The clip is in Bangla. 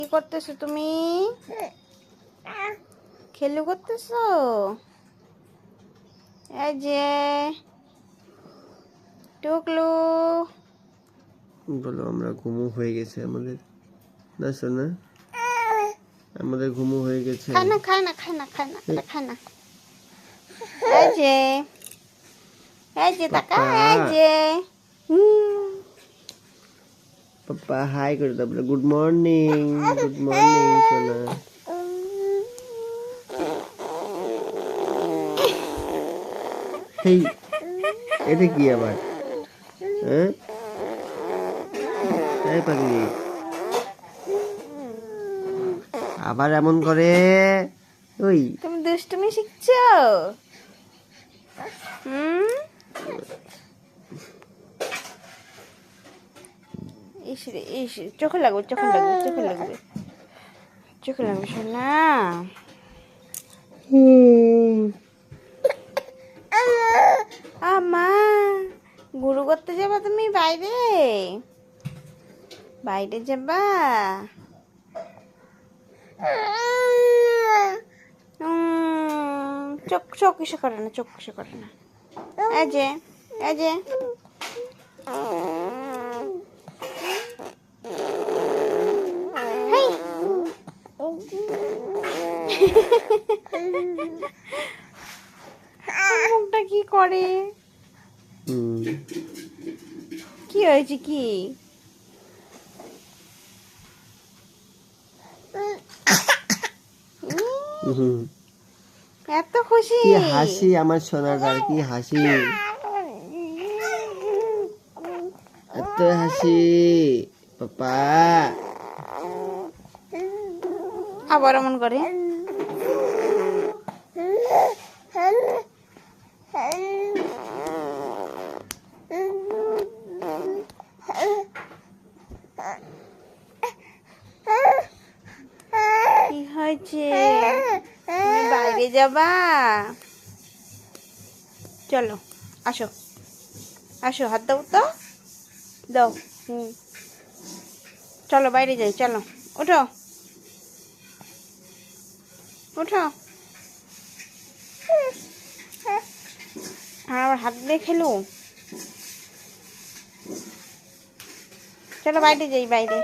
কি করতেছো তুমি? খেলু করতেছো? এই যে টুকলু বলো, আমরা ঘুমো হয়ে গেছে আমাদের, না শোনা? আমাদের ঘুমো হয়ে গেছে। খায় না খায় না খায় না খায় না এটা খায় না। এই যে টাকা, এই যে পাপা হাই করে দাও, বলো গুড মর্নিং। গুড মর্নিং সোনা। হেই, এটা কি আবার? হ্যাঁ, এই পাগলি আবার এমন করে। ওই তুমি দুষ্টুমি শিখছো? ইস রে ইস, চোখে লাগবে চোখে লাগবে চোখে লাগবে চোখে লাগবে শোনা। আমা গুরু করতে যাবা তুমি? বাইরে বাইরে যাবা? চোখ চোখ কিসে করে না, চোখ কিসে করে না। এই যে এই যে মুখটা কি করে? কি হয়েছে কি? এত খুশি? কি হাসি আমার সোনাটার, কি হাসি, এত হাসি পাপা। আবার এমন করে। কি হয়েছে? তুমি বাইরে যাবা? চলো আসো আসো, হাত দাও তো, দাও। চলো বাইরে যাই, চলো ওঠো ওঠো। আর আবার হাত দিয়ে খেলু। চলো বাইরে যাই, বাইরে।